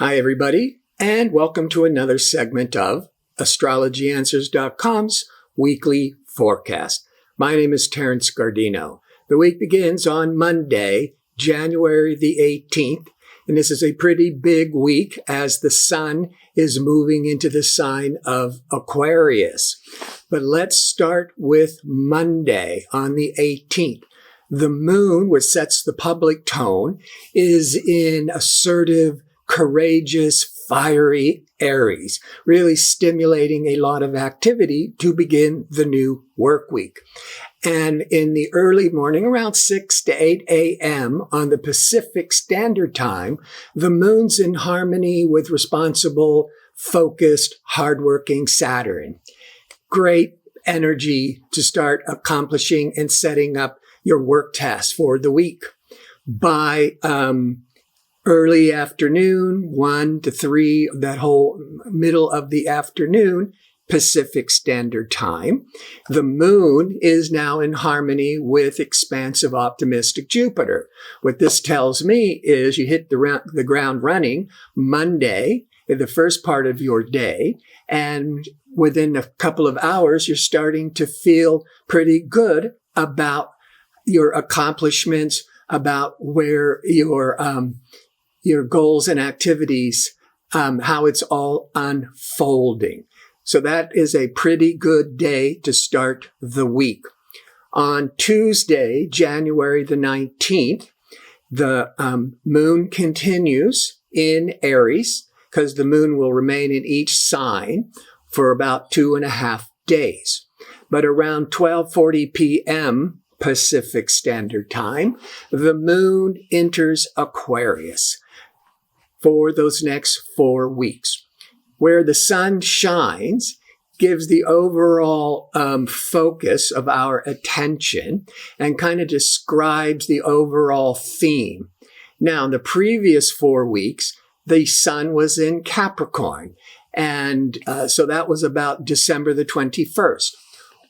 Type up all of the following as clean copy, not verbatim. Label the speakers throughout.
Speaker 1: Hi, everybody, and welcome to another segment of AstrologyAnswers.com's weekly forecast. My name is Terrence Gardino. The week begins on Monday, January the 18th, and this is a pretty big week as the sun is moving into the sign of Aquarius. But let's start with Monday on the 18th. The moon, which sets the public tone, is in assertive, courageous, fiery Aries, really stimulating a lot of activity to begin the new work week. And in the early morning, around 6 to 8 a.m. on the Pacific Standard Time, the moon's in harmony with responsible, focused, hardworking Saturn. Great energy to start accomplishing and setting up your work tasks for the week. By early afternoon, 1 to 3, that whole middle of the afternoon, Pacific Standard Time, the moon is now in harmony with expansive, optimistic Jupiter. What this tells me is you hit the ground running Monday, in the first part of your day, and within a couple of hours, you're starting to feel pretty good about your accomplishments, about where your goals and activities, how it's all unfolding. So that is a pretty good day to start the week. On Tuesday, January the 19th, the moon continues in Aries because the moon will remain in each sign for about 2.5 days. But around 12:40 p.m. Pacific Standard Time, the moon enters Aquarius for those next 4 weeks. Where the sun shines gives the overall focus of our attention and kind of describes the overall theme. Now, in the previous 4 weeks, the sun was in Capricorn, and so that was about December the 21st.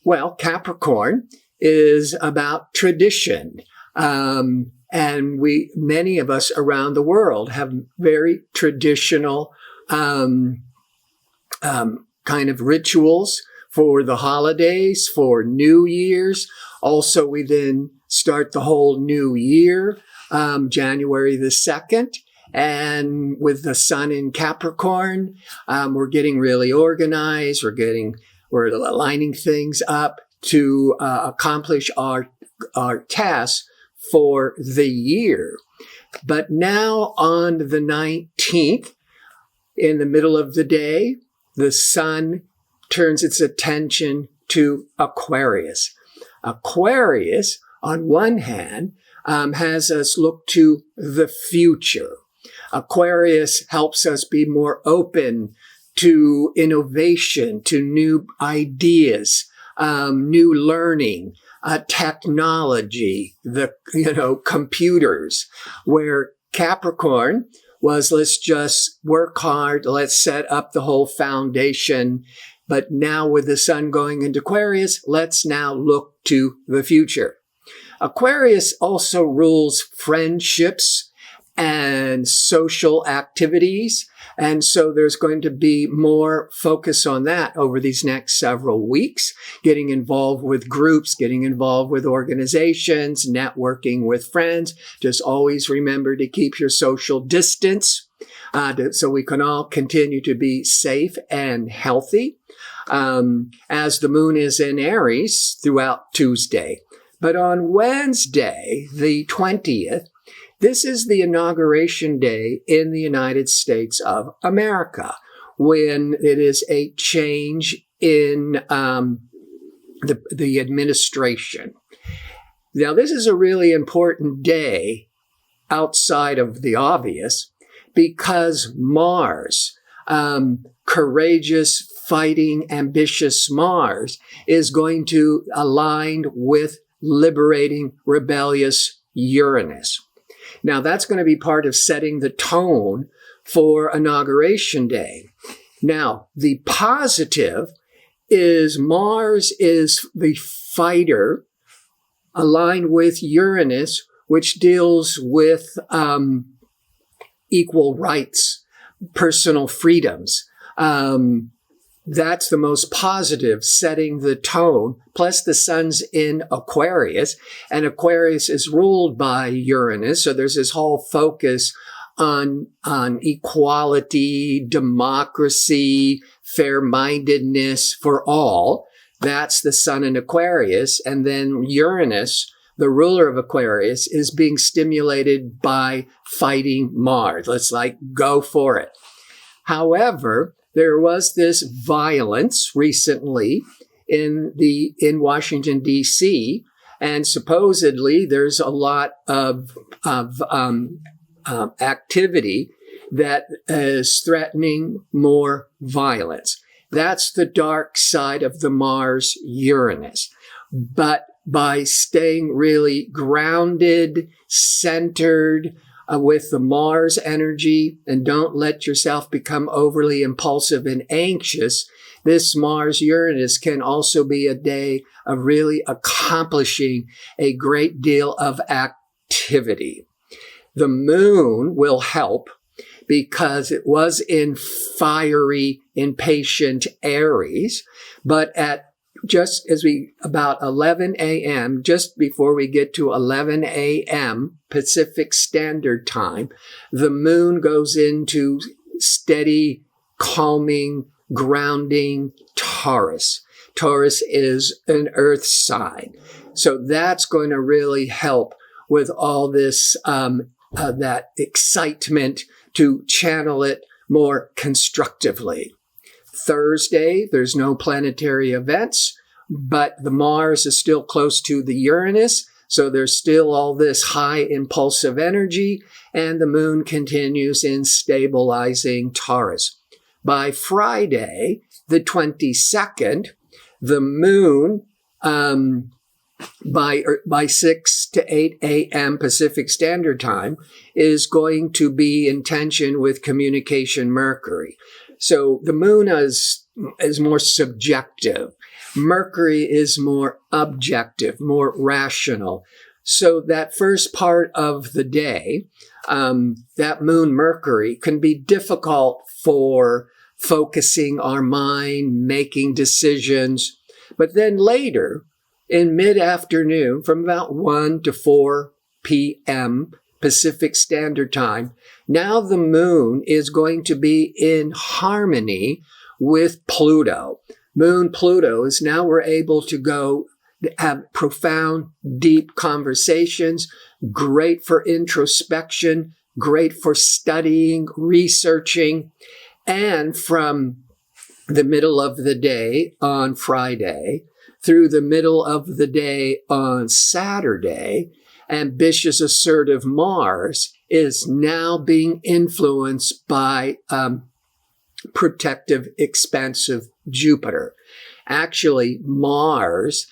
Speaker 1: Well, Capricorn is about tradition. And many of us around the world have very traditional kind of rituals for the holidays, for New Year's. Also, we then start the whole new year, January the 2nd. And with the sun in Capricorn, we're getting really organized. We're aligning things up to accomplish our tasks for the year. But now on the 19th, in the middle of the day, the sun turns its attention to Aquarius. Aquarius, on one hand, has us look to the future. Aquarius helps us be more open to innovation, to new ideas, new learning, technology, computers, where Capricorn was, let's just work hard, let's set up the whole foundation. But now with the sun going into Aquarius, let's now look to the future. Aquarius also rules friendships and social activities. And so there's going to be more focus on that over these next several weeks, getting involved with groups, getting involved with organizations, networking with friends. Just always remember to keep your social distance so we can all continue to be safe and healthy as the moon is in Aries throughout Tuesday. But on Wednesday, the 20th, this is the inauguration day in the United States of America, when it is a change in the administration. Now, this is a really important day outside of the obvious because Mars, courageous, fighting, ambitious Mars, is going to align with liberating, rebellious Uranus. Now, that's going to be part of setting the tone for Inauguration Day. Now, the positive is Mars is the fighter aligned with Uranus, which deals with equal rights, personal freedoms. That's the most positive, setting the tone. Plus the sun's in Aquarius, and Aquarius is ruled by Uranus. So there's this whole focus on equality, democracy, fair-mindedness for all. That's the sun in Aquarius. And then Uranus, the ruler of Aquarius, is being stimulated by fighting Mars. Let's go for it. However, there was this violence recently in Washington, D.C., and supposedly there's a lot of activity that is threatening more violence. That's the dark side of the Mars-Uranus. But by staying really grounded, centered, with the Mars energy, and don't let yourself become overly impulsive and anxious, this Mars-Uranus can also be a day of really accomplishing a great deal of activity. The moon will help because it was in fiery, impatient Aries, but at about 11 a.m., just before we get to 11 a.m. Pacific Standard Time, the moon goes into steady, calming, grounding Taurus. Taurus is an earth sign. So that's going to really help with all this, that excitement to channel it more constructively. Thursday, there's no planetary events, but the Mars is still close to the Uranus, so there's still all this high impulsive energy, and the moon continues in stabilizing Taurus. By Friday, the 22nd, the moon, by 6 to 8 a.m. Pacific Standard Time, is going to be in tension with communication Mercury. So the moon is more subjective. Mercury is more objective, more rational. So that first part of the day, that moon Mercury can be difficult for focusing our mind, making decisions. But then later, in mid-afternoon, from about 1 to 4 p.m. Pacific Standard Time, now the moon is going to be in harmony with Pluto. Moon Pluto is now we're able to go have profound, deep conversations, great for introspection, great for studying, researching, and from the middle of the day on Friday through the middle of the day on Saturday, ambitious, assertive Mars is now being influenced by protective, expansive Jupiter. Actually, Mars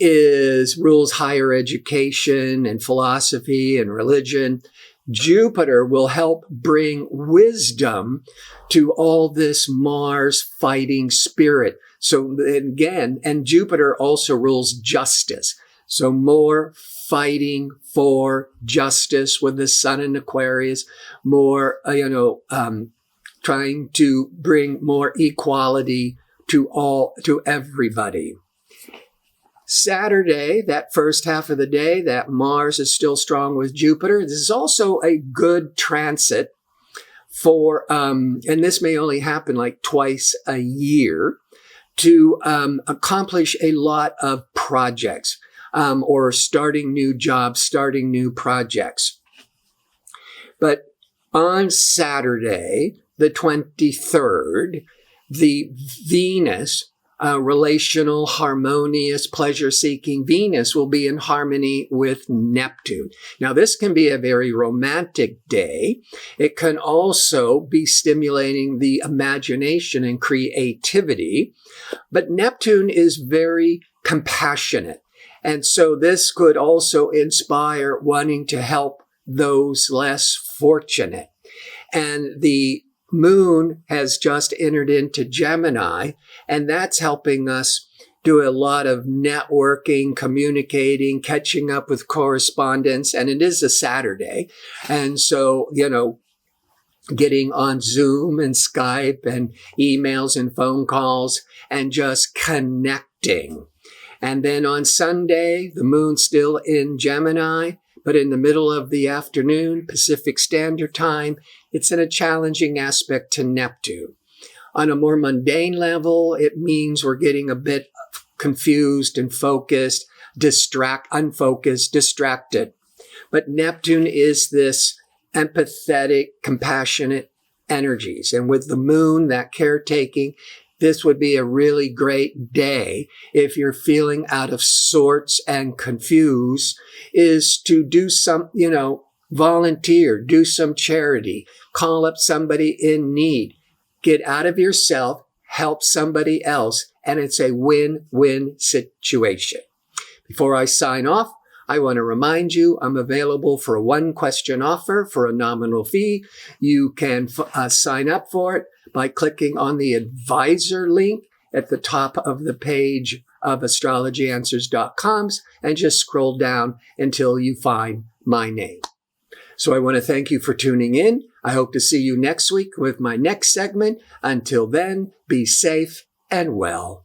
Speaker 1: rules higher education and philosophy and religion. Jupiter will help bring wisdom to all this Mars fighting spirit. So again, and Jupiter also rules justice. So more fighting for justice with the sun in Aquarius, more, trying to bring more equality to everybody. Saturday, that first half of the day, that Mars is still strong with Jupiter. This is also a good transit for, and this may only happen like twice a year, to accomplish a lot of projects, or starting new jobs, starting new projects. But on Saturday, the 23rd, the Venus, relational, harmonious, pleasure-seeking Venus will be in harmony with Neptune. Now, this can be a very romantic day. It can also be stimulating the imagination and creativity. But Neptune is very compassionate. And so this could also inspire wanting to help those less fortunate. And the moon has just entered into Gemini, and that's helping us do a lot of networking, communicating, catching up with correspondence. And it is a Saturday. And so, getting on Zoom and Skype and emails and phone calls and just connecting. And then on Sunday, the moon's still in Gemini, but in the middle of the afternoon, Pacific Standard Time, it's in a challenging aspect to Neptune. On a more mundane level, it means we're getting a bit confused and focused, unfocused, distracted. But Neptune is this empathetic, compassionate energies. And with the moon, that caretaking, this would be a really great day if you're feeling out of sorts and confused, is to do some, volunteer, do some charity, call up somebody in need, get out of yourself, help somebody else, and it's a win-win situation. Before I sign off, I want to remind you I'm available for a one-question offer for a nominal fee. You can sign up for it by clicking on the advisor link at the top of the page of astrologyanswers.com and just scroll down until you find my name. So I want to thank you for tuning in. I hope to see you next week with my next segment. Until then, be safe and well.